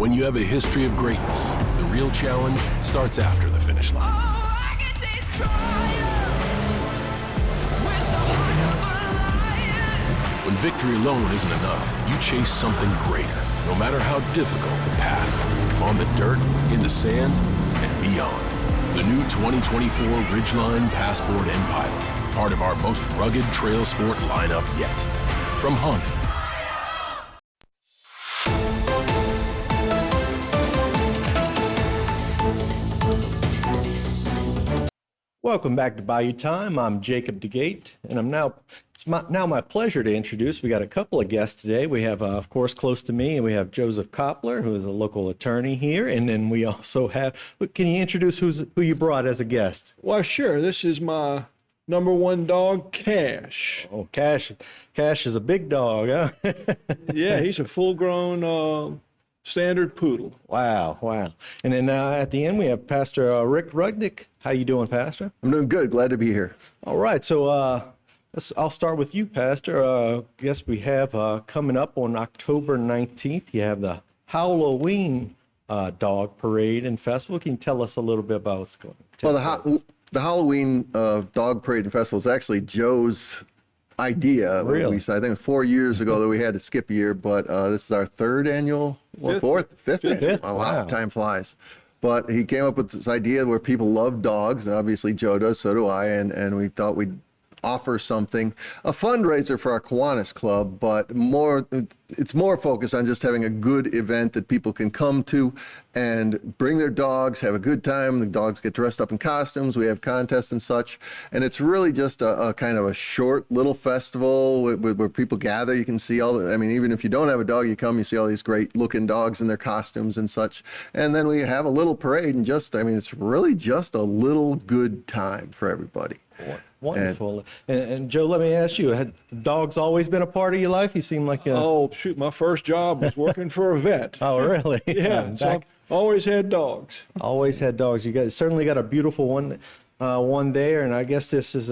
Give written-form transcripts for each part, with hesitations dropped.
when you have a history of greatness, the real challenge starts after the finish line. I can taste triumph with the heart of a lion. When victory alone isn't enough, you chase something greater, no matter how difficult the path, on the dirt, in the sand, and beyond. The new 2024 Ridgeline Passport and Pilot, part of our most rugged trail sport lineup yet. From Honda. Welcome back to Bayou Time. I'm Jacob DeGate, and it's now my pleasure to introduce. We got a couple of guests today. We have, of course, close to me, and we have Joseph Koppler, who is a local attorney here, and then we also have. Can you introduce who you brought as a guest? Well, sure. This is my number one dog, Cash. Oh, Cash is a big dog, huh? Yeah, he's a full-grown standard poodle. Wow. And then at the end, we have Pastor Rick Rudnick. How you doing, Pastor? I'm doing good. Glad to be here. All right. So I'll start with you, Pastor. Guess we have coming up on October 19th, you have the Howl-O-Ween Dog Parade and Festival. Can you tell us a little bit about what's going on? Well, the Howl-O-Ween Dog Parade and Festival is actually Joe's idea. Really? I think it was 4 years ago that we had to skip a year, but this is our third annual, fifth. Oh, wow, time flies. But he came up with this idea where people love dogs, and obviously Joe does, so do I, and we thought we'd offer something, a fundraiser for our Kiwanis Club, but it's more focused on just having a good event that people can come to and bring their dogs, have a good time. The dogs get dressed up in costumes. We have contests and such. And it's really just a kind of a short little festival where people gather. You can see even if you don't have a dog, you come, you see all these great looking dogs in their costumes and such. And then we have a little parade and it's really just a little good time for everybody. Wonderful. And Joe, let me ask you, had dogs always been a part of your life? You seem like Oh, shoot, my first job was working for a vet. Oh, really? Yeah, so I've always had dogs. Always had dogs. You certainly got a beautiful one there, and I guess this is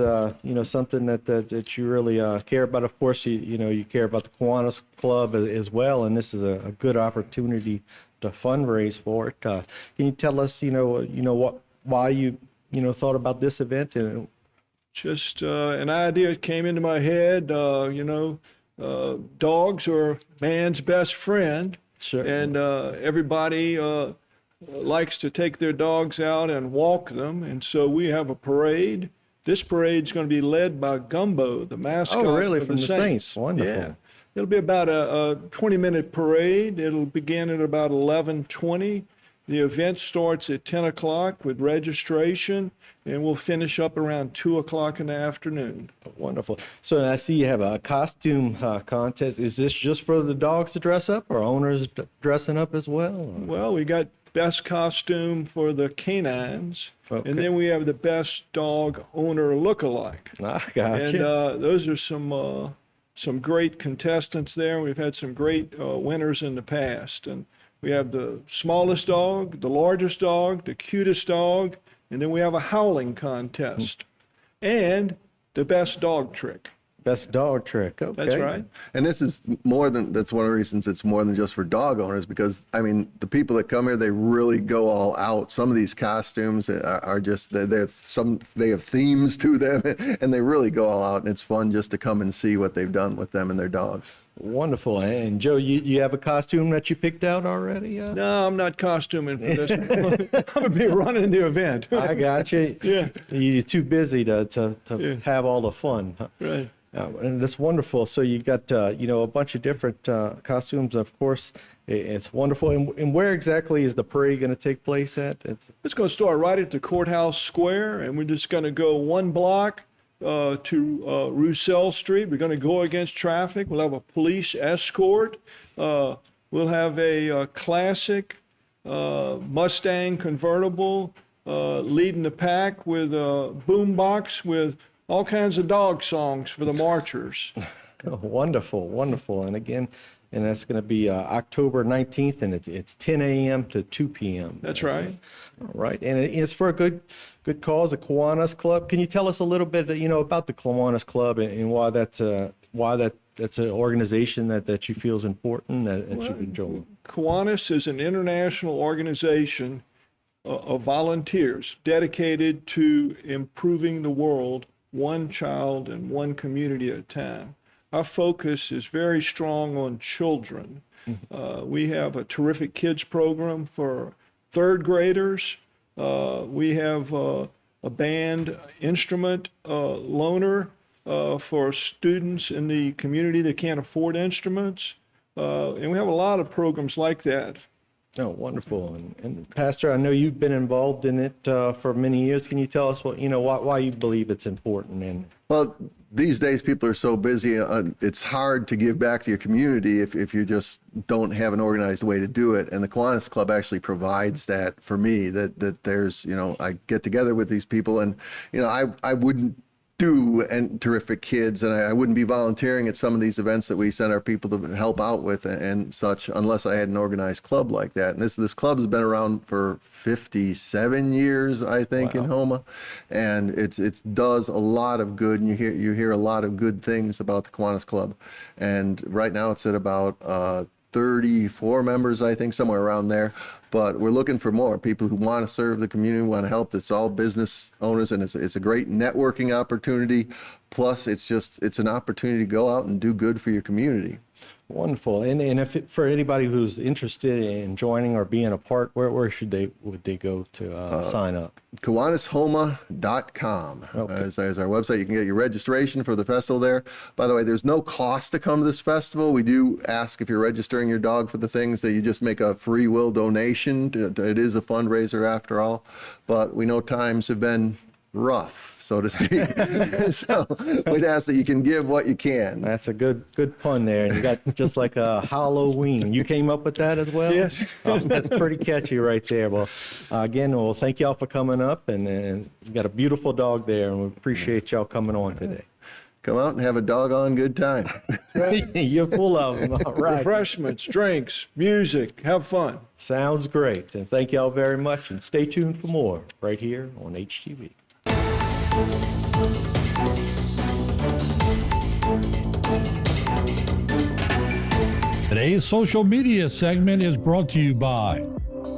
something that you really care about. Of course, you care about the Kiwanis Club as well, and this is a good opportunity to fundraise for it. Can you tell us, why you thought about this event? And Just an idea came into my head. Dogs are man's best friend. Sure. And everybody likes to take their dogs out and walk them. And so we have a parade. This parade's going to be led by Gumbo, the mascot. Oh, really? For From the Saints. Wonderful. Yeah. It'll be about a 20-minute parade. It'll begin at about 11:20. The event starts at 10 o'clock with registration, and we'll finish up around 2 o'clock in the afternoon. Wonderful. So I see you have a costume contest. Is this just for the dogs to dress up, or owners dressing up as well? Well, we got best costume for the canines, and then we have the best dog owner lookalike. I got and you. Those are some great contestants there. We've had some great winners in the past. And we have the smallest dog, the largest dog, the cutest dog, and then we have a howling contest. And the best dog trick. Best dog trick. Okay. That's right. And that's one of the reasons it's more than just for dog owners, because the people that come here, they really go all out. Some of these costumes are just, they have themes to them, and they really go all out, and it's fun just to come and see what they've done with them and their dogs. Wonderful. And Joe, you have a costume that you picked out already? No, I'm not costuming for this one. I'm going to be running the event. I got you. Yeah. You're too busy to have all the fun. Right. And that's wonderful. So you got, a bunch of different costumes. Of course, it's wonderful. And where exactly is the parade going to take place at? It's going to start right at the Courthouse Square, and we're just going to go one block to Roussel Street. We're going to go against traffic. We'll have a police escort. We'll have a classic Mustang convertible leading the pack with a boombox with all kinds of dog songs for the marchers. Oh, wonderful. And again, that's going to be October 19th, and it's 10 a.m. to 2 p.m. That's right. All right. And it's for a good cause, the Kiwanis Club. Can you tell us a little bit, about the Kiwanis Club and why that that's an organization that you feel is important that you enjoy? Kiwanis is an international organization of volunteers dedicated to improving the world one child and one community at a time. Our focus is very strong on children. We have a terrific kids program for third graders. We have a band instrument loaner for students in the community that can't afford instruments. And we have a lot of programs like that. Oh, wonderful. And Pastor, I know you've been involved in it for many years. Can you tell us why you believe it's important? And Well, these days people are so busy. It's hard to give back to your community if you just don't have an organized way to do it. And the Kiwanis Club actually provides that for me. That there's I get together with these people, and I wouldn't do terrific kids, and I wouldn't be volunteering at some of these events that we send our people to help out with and such unless I had an organized club like that. And this club has been around for 57 years, I think, in Houma, and it does a lot of good. And you hear a lot of good things about the Kiwanis Club, and right now it's at about 34 members, I think, somewhere around there. But we're looking for more people who want to serve the community, want to help. It's all business owners, and it's a great networking opportunity. Plus, it's an opportunity to go out and do good for your community. wonderful. And for anybody who's interested in joining or being a part, where would they go to sign up? KiwanisHouma.com Okay. is our website. You can get your registration for the festival there. By the way, there's no cost to come to this festival. We do ask if you're registering your dog for the things that you just make a free will donation. It is a fundraiser after all, but we know times have been rough, so to speak. So we'd ask that you can give what you can. That's a good pun there. And you got just like a Howl-O-Ween. You came up with that as well? Yes. That's pretty catchy right there. Well, again, thank y'all for coming up, and you got a beautiful dog there, and we appreciate y'all coming on today. Come out and have a doggone good time. You're full of them. All right. Refreshments, drinks, music, have fun. Sounds great. And thank y'all very much. And stay tuned for more right here on HTV. Today's social media segment is brought to you by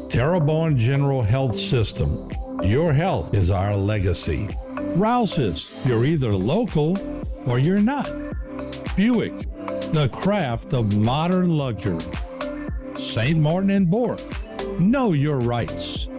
Terrebonne General Health System. Your health is our legacy. Rouse's, you're either local or you're not. Buick, the craft of modern luxury. St. Martin and Bork, know your rights.